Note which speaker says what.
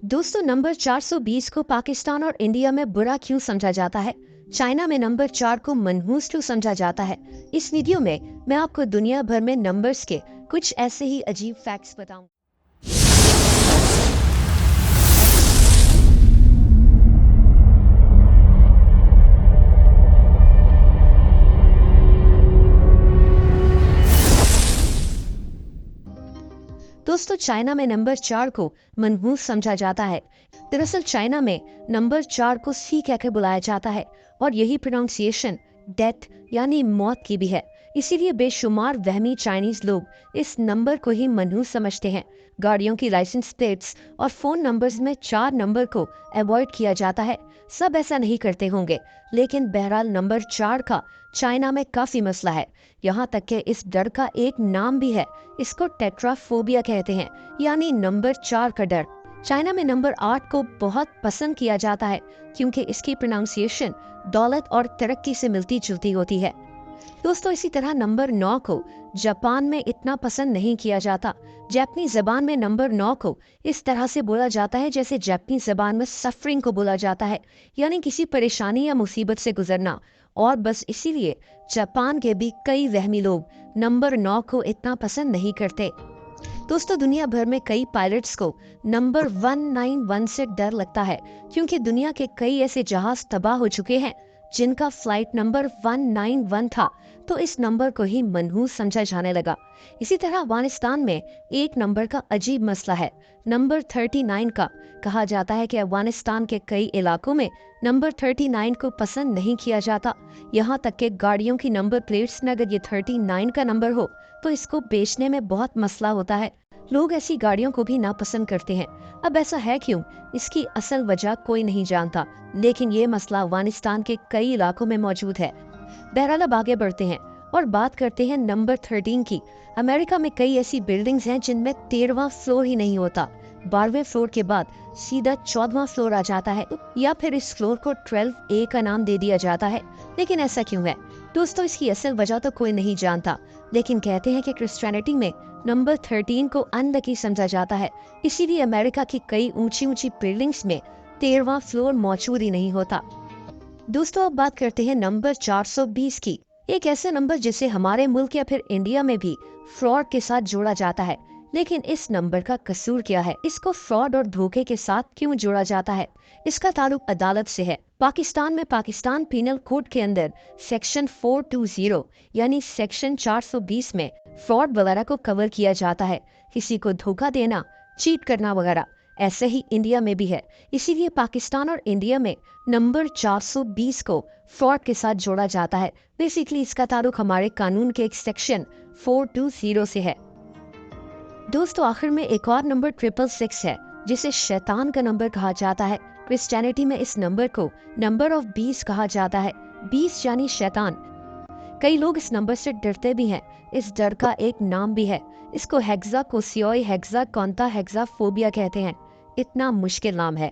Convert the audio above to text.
Speaker 1: दोस्तों, नंबर 420 को पाकिस्तान और इंडिया में बुरा क्यों समझा जाता है? चाइना में नंबर 4 को मनहूस क्यों समझा जाता है? इस वीडियो में मैं आपको दुनिया भर में नंबर्स के कुछ ऐसे ही अजीब फैक्ट्स बताऊं। दोस्तों, चाइना में नंबर 4 को मनहूस समझा जाता है। दरअसल चाइना में नंबर 4 को सी कहकर बुलाया जाता है और यही प्रोनाउंसिएशन डेथ यानी मौत की भी है। इसीलिए बेशुमार वहमी चाइनीज लोग इस नंबर को ही मनहूस समझते हैं। गाड़ियों की लाइसेंस प्लेट्स और फोन नंबर्स में 4 नंबर को अवॉइड किया जाता है। सब ऐसा नहीं करते होंगे, लेकिन बहरहाल नंबर 4 का चाइना में काफी मसला है। यहाँ तक कि इस डर का एक नाम भी है। इसको टेट्राफोबिया कहते हैं, यानी नंबर 4 का डर। चाइना में नंबर 8 को बहुत पसंद किया जाता है क्योंकि इसकी प्रोनाउंसिएशन दौलत और तरक्की से मिलती जुलती होती है। दोस्तों, इसी तरह नंबर 9 को जापान में इतना पसंद नहीं किया जाता। जापानी जबान में नंबर 9 को इस तरह से बोला जाता है जैसे जापानी जबान में सफरिंग को बोला जाता है, यानी किसी परेशानी या मुसीबत से गुजरना। और बस इसीलिए जापान के भी कई वहमी लोग नंबर 9 को इतना पसंद नहीं करते। दोस्तों, दुनिया भर में कई पायलट्स को नंबर 191 से डर लगता है क्योंकि दुनिया के कई ऐसे जहाज तबाह हो चुके हैं जिनका फ्लाइट नंबर 191 था, तो इस नंबर को ही मनहूस समझा जाने लगा। इसी तरह अफगानिस्तान में एक नंबर का अजीब मसला है, नंबर 39 का। कहा जाता है कि अफगानिस्तान के कई इलाकों में नंबर 39 को पसंद नहीं किया जाता। यहाँ तक कि गाड़ियों की नंबर प्लेट्स में अगर ये 39 का नंबर हो तो इसको बेचने में बहुत मसला होता है। लोग ऐसी गाड़ियों को भी नापसंद करते हैं। अब ऐसा है क्यों? इसकी असल वजह कोई नहीं जानता, लेकिन ये मसला अफगानिस्तान के कई इलाकों में मौजूद है। बहरहाल अब आगे बढ़ते हैं और बात करते हैं नंबर 13 की। अमेरिका में कई ऐसी बिल्डिंग्स हैं जिनमें 13वां फ्लोर ही नहीं होता। 12वें फ्लोर के बाद सीधा 14वां फ्लोर आ जाता है, या फिर इस फ्लोर को 12A का नाम दे दिया जाता है। लेकिन ऐसा क्यों है? दोस्तों, इसकी असल वजह तो कोई नहीं जानता, लेकिन कहते हैं कि क्रिश्चियनिटी में नंबर 13 को अनलकी समझा जाता है। इसीलिए अमेरिका की कई ऊंची ऊंची बिल्डिंग्स में 13वां फ्लोर मौजूद ही नहीं होता। दोस्तों, अब बात करते हैं नंबर 420 की। एक ऐसे नंबर जिसे हमारे मुल्क या फिर इंडिया में भी फ्रॉड के साथ जोड़ा जाता है। लेकिन इस नंबर का कसूर क्या है? इसको फ्रॉड और धोखे के साथ क्यों जोड़ा जाता है? इसका ताल्लुक अदालत से है। पाकिस्तान में पाकिस्तान पीनल कोड के अंदर सेक्शन 420 यानी सेक्शन 420 में फ्रॉड वगैरह को कवर किया जाता है, किसी को धोखा देना, चीट करना वगैरह। ऐसे ही इंडिया में भी है। इसीलिए पाकिस्तान और इंडिया में नंबर 420 को फ्रॉड के साथ जोड़ा जाता है। बेसिकली इसका ताल्लुक हमारे कानून के एक सेक्शन 420 से है। दोस्तों, आखिर में एक और नंबर 666 है जिसे शैतान का नंबर कहा जाता है। क्रिश्चियनिटी में इस नंबर को नंबर ऑफ 20 कहा जाता है। 20 यानी शैतान। कई लोग इस नंबर से डरते भी हैं। इस डर का एक नाम भी है। इसको हेक्सा कोसियोई हेक्सा कॉन्ता हेक्सा फोबिया कहते हैं। इतना मुश्किल नाम है।